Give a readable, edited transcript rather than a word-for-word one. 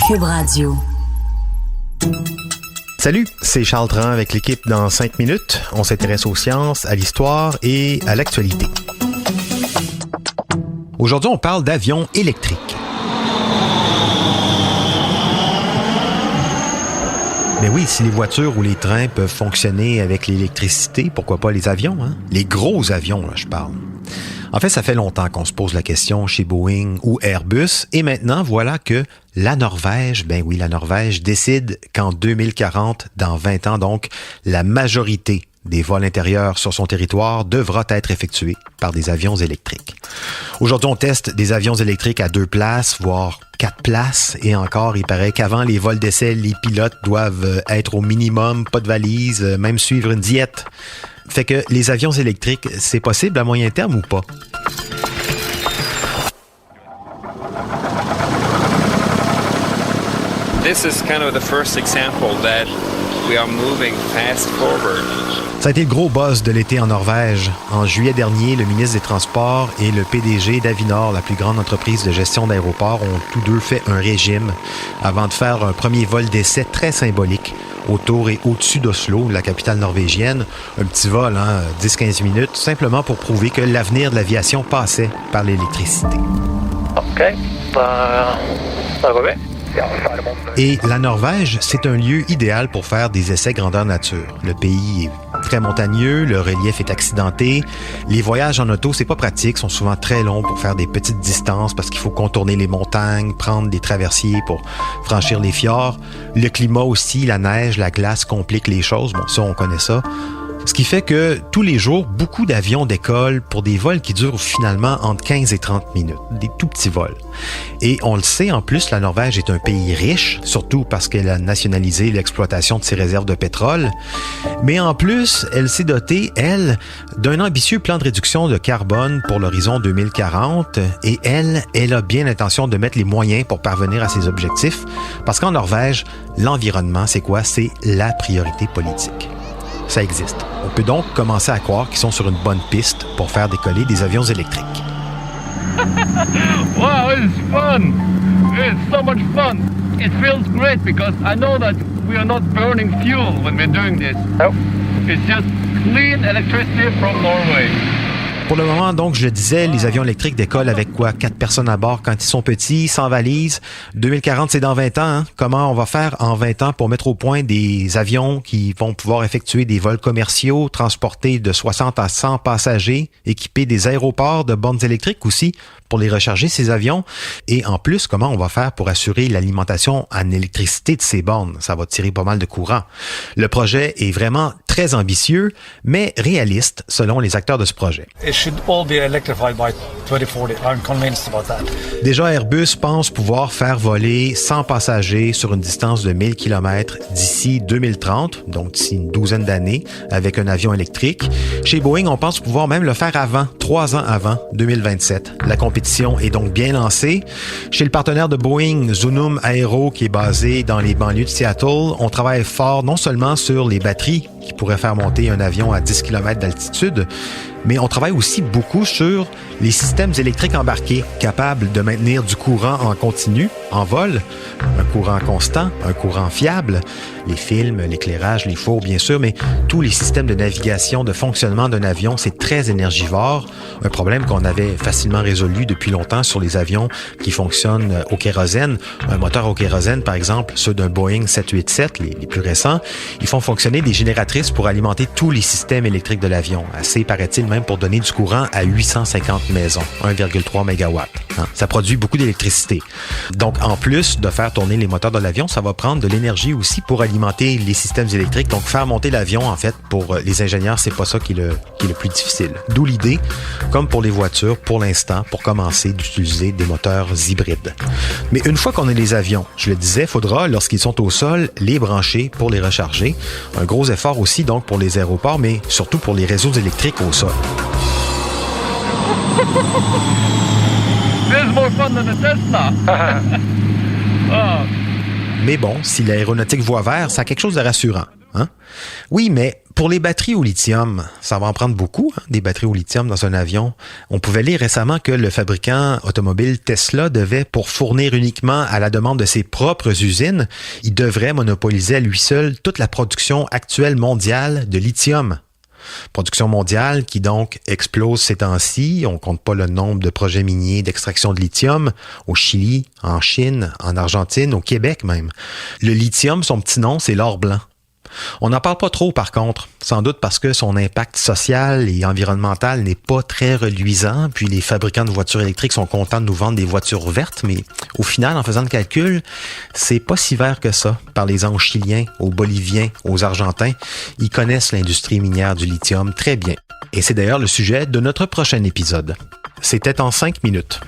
Cube Radio. Salut, c'est Charles Tran avec l'équipe dans 5 minutes. On s'intéresse aux sciences, à l'histoire et à l'actualité. Aujourd'hui, on parle d'avions électriques. Mais oui, si les voitures ou les trains peuvent fonctionner avec l'électricité, pourquoi pas les avions, hein? Les gros avions, là, je parle. En fait, ça fait longtemps qu'on se pose la question chez Boeing ou Airbus, et maintenant, voilà que la Norvège décide qu'en 2040, dans 20 ans donc, la majorité des vols intérieurs sur son territoire devra être effectués par des avions électriques. Aujourd'hui, on teste des avions électriques à 2 places, voire 4 places, et encore, il paraît qu'avant les vols d'essai, les pilotes doivent être au minimum, pas de valise, même suivre une diète. Fait que les avions électriques, c'est possible à moyen terme ou pas? This is kind of the first example that we are moving fast forward. Ça a été le gros buzz de l'été en Norvège. En juillet dernier, le ministre des Transports et le PDG d'Avinor, la plus grande entreprise de gestion d'aéroports, ont tous deux fait un régime avant de faire un premier vol d'essai très symbolique autour et au-dessus d'Oslo, la capitale norvégienne. Un petit vol, 10-15 minutes, simplement pour prouver que l'avenir de l'aviation passait par l'électricité. OK. Ça va bien? Et la Norvège, c'est un lieu idéal pour faire des essais grandeur nature. Le pays est très montagneux, le relief est accidenté. Les voyages en auto, c'est pas pratique, sont souvent très longs pour faire des petites distances parce qu'il faut contourner les montagnes, prendre des traversiers pour franchir les fjords. Le climat aussi, la neige, la glace compliquent les choses. Bon, ça, on connaît ça. Ce qui fait que tous les jours, beaucoup d'avions décollent pour des vols qui durent finalement entre 15 et 30 minutes, des tout petits vols. Et on le sait, en plus, la Norvège est un pays riche, surtout parce qu'elle a nationalisé l'exploitation de ses réserves de pétrole. Mais en plus, elle s'est dotée, elle, d'un ambitieux plan de réduction de carbone pour l'horizon 2040. Et elle a bien l'intention de mettre les moyens pour parvenir à ses objectifs. Parce qu'en Norvège, l'environnement, c'est quoi? C'est la priorité politique. Ça existe. On peut donc commencer à croire qu'ils sont sur une bonne piste pour faire décoller des avions électriques. Wow, it's fun! It's so much fun! It feels great because I know that we are not burning fuel when we're doing this. Nope. It's just clean electricity from Norway. Pour le moment, donc, je le disais, les avions électriques décollent avec quoi? 4 personnes à bord quand ils sont petits, sans valise. 2040, c'est dans 20 ans. Hein? Comment on va faire en 20 ans pour mettre au point des avions qui vont pouvoir effectuer des vols commerciaux, transporter de 60 à 100 passagers, équiper des aéroports de bornes électriques aussi pour les recharger, ces avions? Et en plus, comment on va faire pour assurer l'alimentation en électricité de ces bornes? Ça va tirer pas mal de courant. Le projet est vraiment très ambitieux, mais réaliste selon les acteurs de ce projet. Should all be electrified by 2040. I'm convinced about that. Déjà, Airbus pense pouvoir faire voler 100 passagers sur une distance de 1000 km d'ici 2030, donc d'ici une douzaine d'années, avec un avion électrique. Chez Boeing, on pense pouvoir même le faire avant, 3 ans avant, 2027. La compétition est donc bien lancée. Chez le partenaire de Boeing, Zunum Aero, qui est basé dans les banlieues de Seattle, on travaille fort non seulement sur les batteries qui pourraient faire monter un avion à 10 km d'altitude, mais on travaille aussi beaucoup sur les systèmes électriques embarqués capables de maintenir du courant en continu, en vol, un courant constant, un courant fiable, les films, l'éclairage, les fours bien sûr, mais tous les systèmes de navigation, de fonctionnement d'un avion, c'est très énergivore, un problème qu'on avait facilement résolu depuis longtemps sur les avions qui fonctionnent au kérosène. Un moteur au kérosène, par exemple, ceux d'un Boeing 787, les plus récents, ils font fonctionner des génératrices pour alimenter tous les systèmes électriques de l'avion, assez, paraît-il, même pour donner du courant à 850 maisons, 1,3 MW. Ça produit beaucoup d'électricité. Donc, en plus de faire tourner les moteurs de l'avion, ça va prendre de l'énergie aussi pour alimenter les systèmes électriques. Donc, faire monter l'avion, en fait, pour les ingénieurs, c'est pas ça qui est le plus difficile. D'où l'idée, comme pour les voitures, pour l'instant, pour commencer, d'utiliser des moteurs hybrides. Mais une fois qu'on a les avions, je le disais, il faudra, lorsqu'ils sont au sol, les brancher pour les recharger. Un gros effort aussi, donc, pour les aéroports, mais surtout pour les réseaux électriques au sol. This is more fun than a Tesla. Mais bon, si l'aéronautique voit vert, ça a quelque chose de rassurant. Hein? Oui, mais Pour les batteries au lithium, ça va en prendre beaucoup, des batteries au lithium dans un avion. On pouvait lire récemment que le fabricant automobile Tesla devait, pour fournir uniquement à la demande de ses propres usines, il devrait monopoliser à lui seul toute la production actuelle mondiale de lithium. Production mondiale qui donc explose ces temps-ci. On compte pas le nombre de projets miniers d'extraction de lithium au Chili, en Chine, en Argentine, au Québec même. Le lithium, son petit nom, c'est l'or blanc. On n'en parle pas trop par contre, sans doute parce que son impact social et environnemental n'est pas très reluisant, puis les fabricants de voitures électriques sont contents de nous vendre des voitures vertes, mais au final, en faisant le calcul, c'est pas si vert que ça. Parlez-en aux Chiliens, aux Boliviens, aux Argentins, ils connaissent l'industrie minière du lithium très bien. Et c'est d'ailleurs le sujet de notre prochain épisode. C'était en 5 minutes.